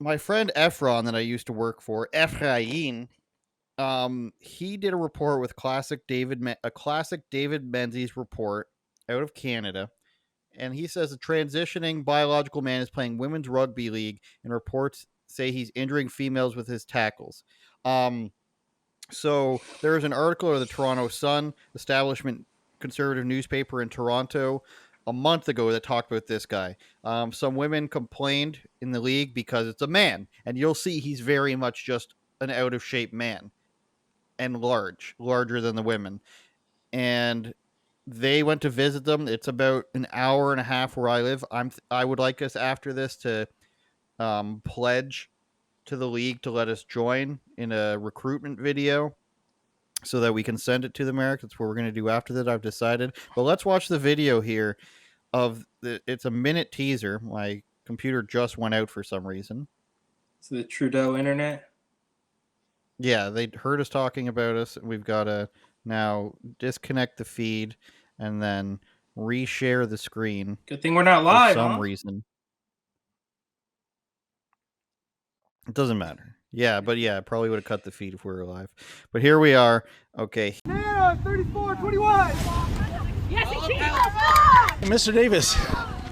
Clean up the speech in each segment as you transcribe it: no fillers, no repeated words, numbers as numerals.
my friend Efron that I used to work for, Ephraim, he did a report with a classic David Menzies report out of Canada, and he says a transitioning biological man is playing women's rugby league, and reports say he's injuring females with his tackles. Um, so there is an article of the Toronto Sun, establishment conservative newspaper in Toronto, a month ago that talked about this guy. Some women complained in the league because it's a man, and you'll see he's very much just an out of shape man and larger than the women. And they went to visit them. It's about an hour and a half where I live. I would like us after this to pledge to the league to let us join in a recruitment video so that we can send it to the Americans. That's what we're going to do after that, I've decided. But let's watch the video here it's a minute teaser. My computer just went out for some reason. It's the Trudeau internet. Yeah, they heard us talking about us. We've got to now disconnect the feed and then reshare the screen. Good thing we're not live, for some reason. It doesn't matter. Yeah, but yeah, probably would have cut the feed if we were live. But here we are. Okay. 34-21. Yes, Mr. Davis,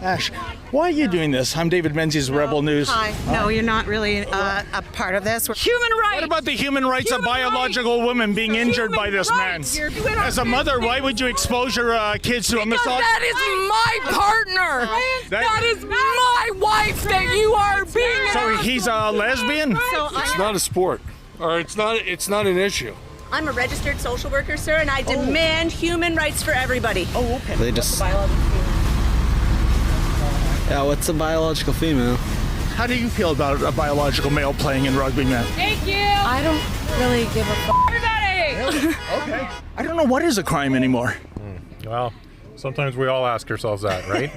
Ash, why are you doing this? I'm David Menzies, Rebel News. Hi. No, you're not really a part of this. Human rights. What about the human rights of biological women being injured by this man? As a mother, why would you expose your kids to a massage? That is my partner. That is my wife that you are being. So he's a lesbian? It's not a sport, or it's not an issue. I'm a registered social worker, sir, and I demand human rights for everybody. Oh, okay. They just... Yeah, what's a biological female? How do you feel about a biological male playing in rugby, man? Thank you. I don't really give a f***. Everybody! Okay. I don't know what is a crime anymore. Well, sometimes we all ask ourselves that, right?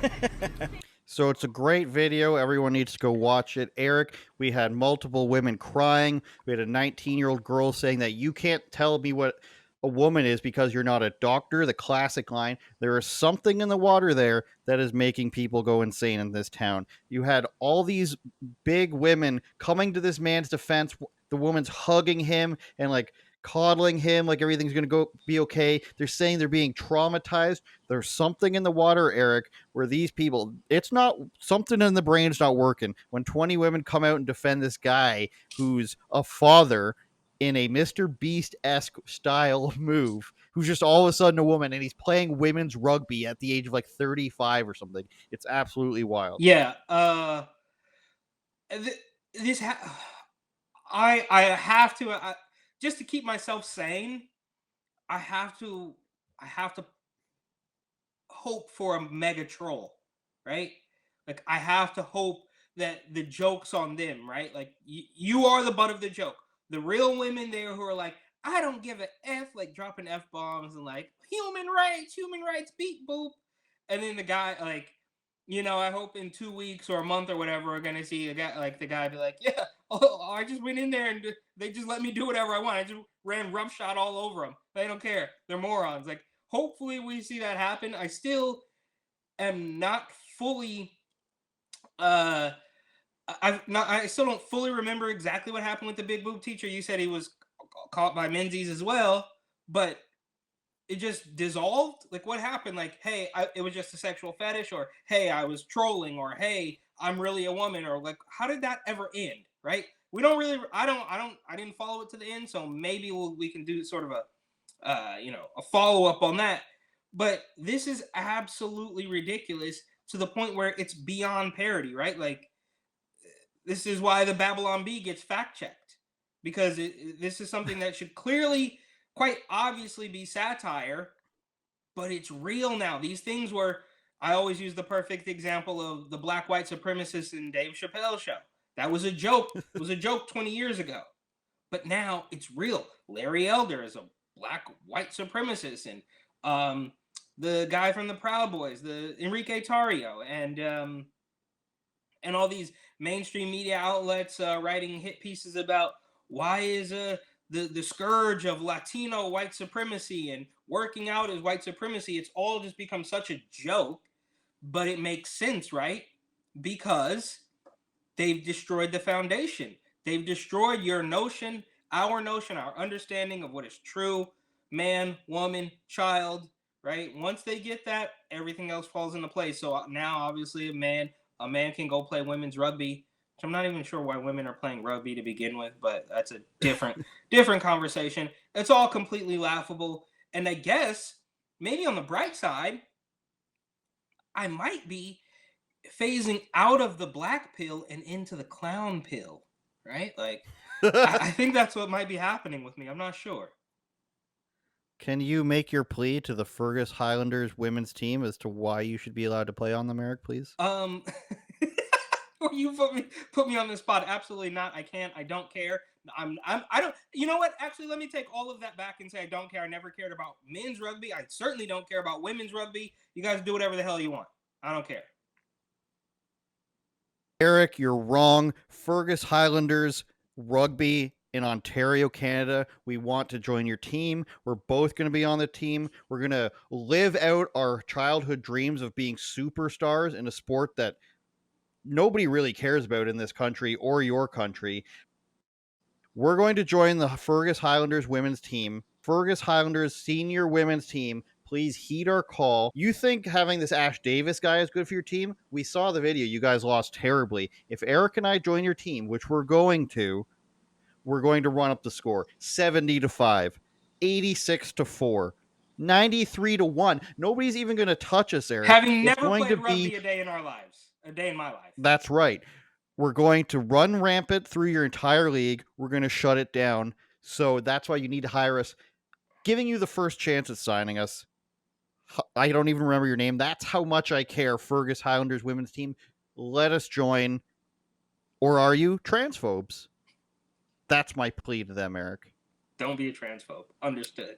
So it's a great video. Everyone needs to go watch it. Eric, we had multiple women crying. We had a 19-year-old girl saying that you can't tell me what a woman is because you're not a doctor. The classic line. There is something in the water there that is making people go insane in this town. You had all these big women coming to this man's defense. The woman's hugging him and like coddling him like everything's going to be okay. They're saying they're being traumatized. There's something in the water, Eric, where these people, it's not, something in the brain's not working. When 20 women come out and defend this guy who's a father in a Mr. Beast-esque style move, who's just all of a sudden a woman, and he's playing women's rugby at the age of like 35 or something. It's absolutely wild. Yeah. I have to, just to keep myself sane, I have to hope for a mega troll, right? Like, I have to hope that the joke's on them, right? Like, you are the butt of the joke. The real women there who are like, I don't give a F, like dropping F-bombs and like, human rights, beep boop. And then the guy, like, you know, I hope in 2 weeks or a month or whatever, we're going to see the guy be like, yeah, I just went in there and they just let me do whatever I want. I just ran roughshod all over them. They don't care. They're morons. Like, hopefully we see that happen. I still am not fully, I still don't fully remember exactly what happened with the big boob teacher. You said he was caught by Menzies as well, but it just dissolved. Like, what happened? Like, hey, it was just a sexual fetish, or hey, I was trolling, or hey, I'm really a woman, or like, how did that ever end? Right? We don't really. I didn't follow it to the end, so maybe we can do sort of a follow up on that. But this is absolutely ridiculous to the point where it's beyond parody, right? Like, this is why the Babylon Bee gets fact checked, because this is something that should clearly, quite obviously, be satire, but it's real now. These things were, I always use the perfect example of the black white supremacists in Dave Chappelle's show. That was a joke. It was a joke 20 years ago, but now it's real. Larry Elder is a black white supremacist, and the guy from the Proud Boys, the Enrique Tarrio, and all these mainstream media outlets writing hit pieces about why is the scourge of Latino white supremacy and working out as white supremacy. It's all just become such a joke, but it makes sense, right? Because they've destroyed the foundation. They've destroyed your notion, our understanding of what is true, man, woman, child, right? Once they get that, everything else falls into place. So now, obviously, a man can go play women's rugby. Which I'm not even sure why women are playing rugby to begin with, but that's a different conversation. It's all completely laughable. And I guess maybe on the bright side, I might be phasing out of the black pill and into the clown pill, right? Like, I think that's what might be happening with me. I'm not sure. Can you make your plea to the Fergus Highlanders women's team as to why you should be allowed to play on them, Eric, please? You put me on the spot. Absolutely not. I can't. I don't care. I don't. You know what? Actually, let me take all of that back and say I don't care. I never cared about men's rugby. I certainly don't care about women's rugby. You guys do whatever the hell you want. I don't care. Eric, you're wrong. Fergus Highlanders rugby in Ontario, Canada. We want to join your team. We're both going to be on the team. We're going to live out our childhood dreams of being superstars in a sport that nobody really cares about in this country or your country. We're going to join the Fergus Highlanders women's team. Fergus Highlanders senior women's team. Please heed our call. You think having this Ash Davis guy is good for your team? We saw the video. You guys lost terribly. If Eric and I join your team, which we're going to run up the score 70-5, 86-4, 93-1. Nobody's even going to touch us, Eric. Having never played rugby a day in my life. That's right. We're going to run rampant through your entire league. We're going to shut it down. So that's why you need to hire us. Giving you the first chance at signing us. I don't even remember your name. That's how much I care. Fergus Highlanders women's team. Let us join. Or are you transphobes? That's my plea to them, Eric. Don't be a transphobe. Understood.